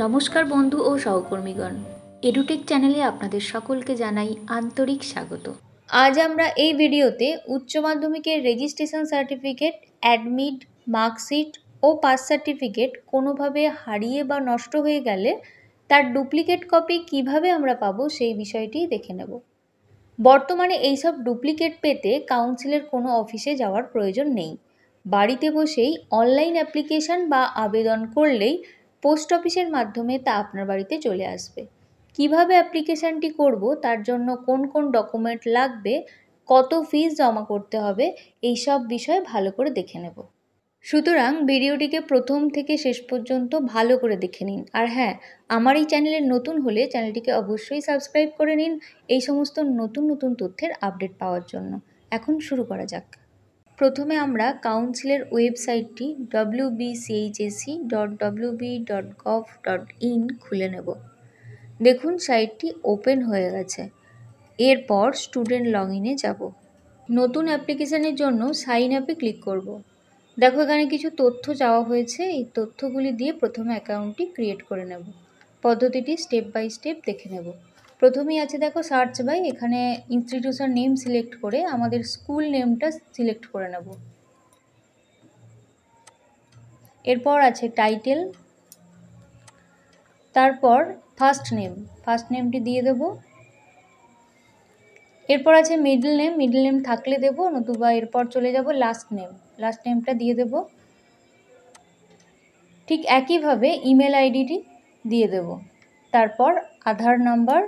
নমস্কার বন্ধু ও সহকর্মীগণ, এডুটেক চ্যানেলে আপনাদের সকলকে জানাই আন্তরিক স্বাগত। আজ আমরা এই ভিডিওতে উচ্চ মাধ্যমিকের রেজিস্ট্রেশন সার্টিফিকেট, অ্যাডমিট, মার্কশিট ও পাস সার্টিফিকেট কোনোভাবে হারিয়ে বা নষ্ট হয়ে গেলে তার ডুপ্লিকেট কপি কিভাবে আমরা পাবো সেই বিষয়টি দেখে নেব। বর্তমানে এইসব ডুপ্লিকেট পেতে কাউন্সিলের কোনো অফিসে যাওয়ার প্রয়োজন নেই। বাড়িতে বসেই অনলাইন অ্যাপ্লিকেশন বা আবেদন করলেই পোস্ট অফিসের মাধ্যমে তা আপনার বাড়িতে চলে আসবে। কিভাবে অ্যাপ্লিকেশানটি করব, তার জন্য কোন কোন ডকুমেন্ট লাগবে, কত ফিস জমা করতে হবে, এই সব বিষয় ভালো করে দেখে নেব। সুতরাং ভিডিওটিকে প্রথম থেকে শেষ পর্যন্ত ভালো করে দেখে নিন। আর হ্যাঁ, আমার এই চ্যানেলে নতুন হলে চ্যানেলটিকে অবশ্যই সাবস্ক্রাইব করে নিন এই সমস্ত নতুন নতুন তথ্যের আপডেট পাওয়ার জন্য। এখন শুরু করা যাক। প্রথমে আমরা কাউন্সিলের ওয়েবসাইটটি wbchc.wb.gov.in খুলে নেব। দেখুন সাইটটি ওপেন হয়ে গেছে। এরপর স্টুডেন্ট লগইনে যাব। নতুন অ্যাপ্লিকেশানের জন্য সাইন আপে ক্লিক করব। দেখো এখানে কিছু তথ্য চাওয়া হয়েছে, এই তথ্যগুলি দিয়ে প্রথমে অ্যাকাউন্টটি ক্রিয়েট করে নেব। পদ্ধতিটি স্টেপ বাই স্টেপ দেখে নেব। প্রথমেই আছে দেখো সার্চ বাই, এখানে ইনস্টিটিউশন নেম সিলেক্ট করে আমাদের স্কুল নেমটা সিলেক্ট করে নেব। এরপর আছে টাইটেল, তারপর ফার্স্ট নেমটি দিয়ে দেব। এরপর আছে মিডল নেম থাকলে দেব, নতুবা এরপর চলে যাব লাস্ট নেমটা দিয়ে দেব। ঠিক একইভাবে ইমেল আইডিটি দিয়ে দেব। তারপর আধার নাম্বার,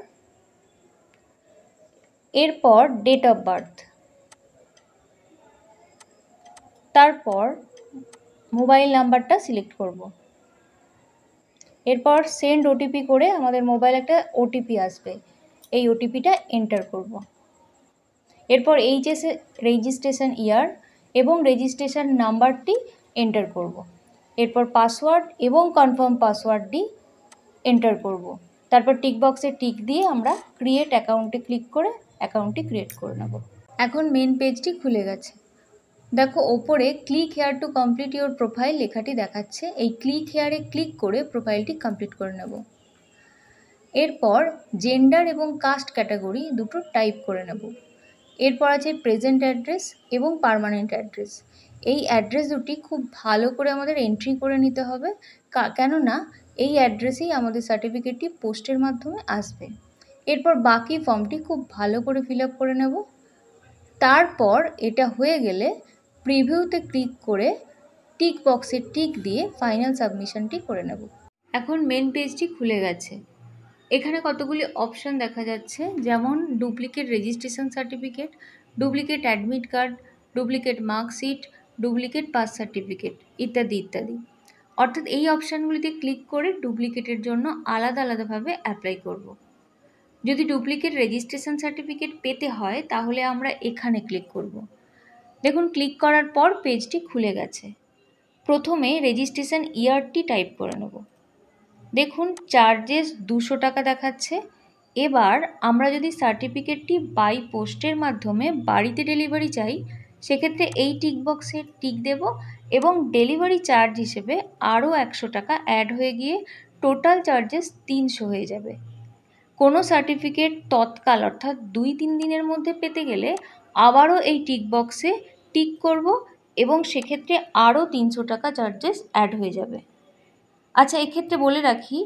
এরপর ডেট অফ বার্থ, তারপর মোবাইল নাম্বারটা সিলেক্ট করব। এরপর সেন্ড ওটিপি করে আমাদের মোবাইলে একটা ওটিপি আসবে, এই ওটিপিটা এন্টার করব। এরপর এইচএসে রেজিস্ট্রেশন ইয়ার এবং রেজিস্ট্রেশন নাম্বারটি এন্টার করব। এরপর পাসওয়ার্ড এবং কনফার্ম পাসওয়ার্ডটি এন্টার করব। তারপর টিক বক্সে টিক দিয়ে আমরা ক্রিয়েট অ্যাকাউন্টে ক্লিক করে অ্যাকাউন্টটি ক্রিয়েট করে নেব। এখন মেন পেজটি খুলে গেছে। দেখো ওপরে click here to complete your profile লেখাটি দেখাচ্ছে। এই ক্লিক হেয়ারে ক্লিক করে প্রোফাইলটি কমপ্লিট করে নেব। এরপর জেন্ডার এবং কাস্ট ক্যাটাগরি দুটো টাইপ করে নেব। এরপর আছে প্রেজেন্ট অ্যাড্রেস এবং পার্মানেন্ট অ্যাড্রেস। এই অ্যাড্রেস দুটি খুব ভালো করে আমাদের এন্ট্রি করে নিতে হবে, কেননা এই অ্যাড্রেসেই আমাদের সার্টিফিকেটটি পোস্টের মাধ্যমে আসবে। এরপর বাকি ফর্মটি খুব ভালো করে ফিল আপ করে নেব। তারপর এটা হয়ে গেলে প্রিভিউতে ক্লিক করে টিক বক্সে টিক দিয়ে ফাইনাল সাবমিশনটি করে নেব। এখন মেন পেজটি খুলে গেছে। এখানে কতগুলি অপশান দেখা যাচ্ছে, যেমন duplicate registration certificate, duplicate admit card, duplicate marksheet, duplicate pass certificate ইত্যাদি ইত্যাদি। অর্থাৎ এই অপশানগুলিতে ক্লিক করে ডুপ্লিকেটের জন্য আলাদা আলাদাভাবে অ্যাপ্লাই করব। যদি ডুপ্লিকেট রেজিস্ট্রেশন সার্টিফিকেট পেতে হয় তাহলে আমরা এখানে ক্লিক করব। দেখুন ক্লিক করার পর পেজটি খুলে গেছে। প্রথমে রেজিস্ট্রেশন ইয়ারটি টাইপ করে নেব। দেখুন চার্জেস 200 টাকা দেখাচ্ছে। এবার আমরা যদি সার্টিফিকেটটি বাই পোস্টের মাধ্যমে বাড়িতে ডেলিভারি চাই, সেক্ষেত্রে এই টিক বক্সে টিক দেব এবং ডেলিভারি চার্জ হিসেবে আরও 100 টাকা অ্যাড হয়ে গিয়ে টোটাল চার্জেস 300 হয়ে যাবে। কোনো সার্টিফিকেট তৎকাল অর্থাৎ 2-3 দিনের মধ্যে পেতে গেলে আবারও এই টিক বক্সে টিক করব এবং সেক্ষেত্রে আরও 300 টাকা চার্জেস অ্যাড হয়ে যাবে। আচ্ছা, এক্ষেত্রে বলে রাখি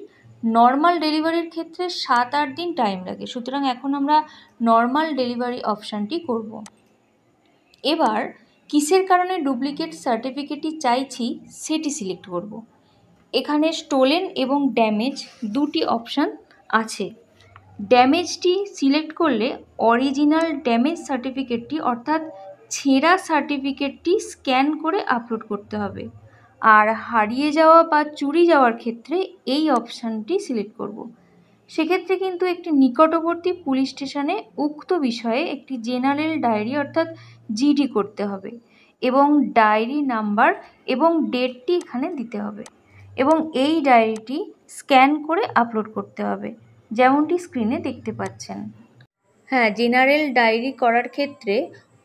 নর্মাল ডেলিভারির ক্ষেত্রে 7-8 দিন টাইম লাগে, সুতরাং এখন আমরা নর্মাল ডেলিভারি অপশানটি করব। এবার কিসের কারণে ডুপ্লিকেট সার্টিফিকেটটি চাইছি সেটি সিলেক্ট করব। এখানে স্টোলেন এবং ড্যামেজ দুটি অপশান আছে। ড্যামেজটি সিলেক্ট করলে অরিজিনাল ড্যামেজ সার্টিফিকেটটি অর্থাৎ ছেঁড়া সার্টিফিকেটটি স্ক্যান করে আপলোড করতে হবে। আর হারিয়ে যাওয়া বা চুরি যাওয়ার ক্ষেত্রে এই অপশানটি সিলেক্ট করব। সেক্ষেত্রে কিন্তু একটি নিকটবর্তী পুলিশ স্টেশনে উক্ত বিষয়ে একটি জেনারেল ডায়েরি অর্থাৎ জিডি করতে হবে এবং ডায়েরি নাম্বার এবং ডেটটি এখানে দিতে হবে এবং এই ডায়েরিটি স্ক্যান করে আপলোড করতে হবে, যেমনটি স্ক্রিনে দেখতে পাচ্ছেন। হ্যাঁ, জেনারেল ডায়েরি করার ক্ষেত্রে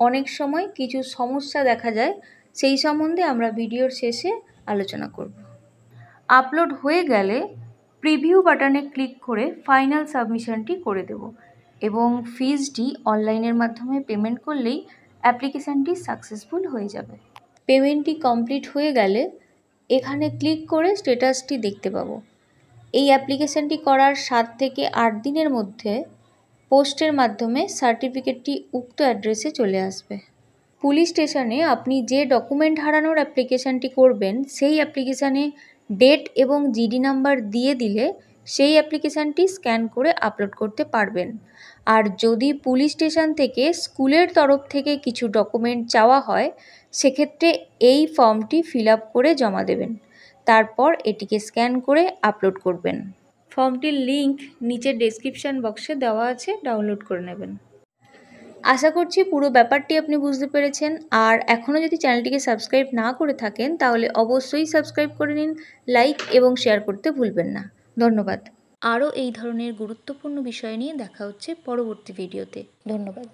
অনেক সময় কিছু সমস্যা দেখা যায়, সেই সম্বন্ধে আমরা ভিডিওর শেষে আলোচনা করব। আপলোড হয়ে গেলে প্রিভিউ বাটনে ক্লিক করে ফাইনাল সাবমিশনটি করে দেব এবং ফিজটি অনলাইনের মাধ্যমে পেমেন্ট করলেই অ্যাপ্লিকেশানটি সাকসেসফুল হয়ে যাবে। পেমেন্টটি কমপ্লিট হয়ে গেলে এখানে ক্লিক করে স্ট্যাটাসটি দেখতে পাবো। এই অ্যাপ্লিকেশানটি করার 7 থেকে 8 দিনের মধ্যে পোস্টের মাধ্যমে সার্টিফিকেটটি উক্ত অ্যাড্রেসে চলে আসবে। পুলিশ স্টেশনে আপনি যে ডকুমেন্ট হারানোর অ্যাপ্লিকেশানটি করবেন সেই অ্যাপ্লিকেশানে ডেট এবং জিডি নাম্বার দিয়ে দিলে সেই অ্যাপ্লিকেশানটি স্ক্যান করে আপলোড করতে পারবেন। আর যদি পুলিশ স্টেশন থেকে স্কুলের তরফ থেকে কিছু ডকুমেন্ট চাওয়া হয় সেক্ষেত্রে এই ফর্মটি ফিল আপ করে জমা দেবেন, তারপর এটিকে স্ক্যান করে আপলোড করবেন। ফর্মটির লিঙ্ক নিচের ডেসক্রিপশান বক্সে দেওয়া আছে, ডাউনলোড করে নেবেন। আশা করছি পুরো ব্যাপারটি আপনি বুঝতে পেরেছেন। আর এখনও যদি চ্যানেলটিকে সাবস্ক্রাইব না করে থাকেন তাহলে অবশ্যই সাবস্ক্রাইব করে নিন, লাইক এবং শেয়ার করতে ভুলবেন না। ধন্যবাদ। আরও এই ধরনের গুরুত্বপূর্ণ বিষয় নিয়ে দেখা হচ্ছে পরবর্তী ভিডিওতে। ধন্যবাদ।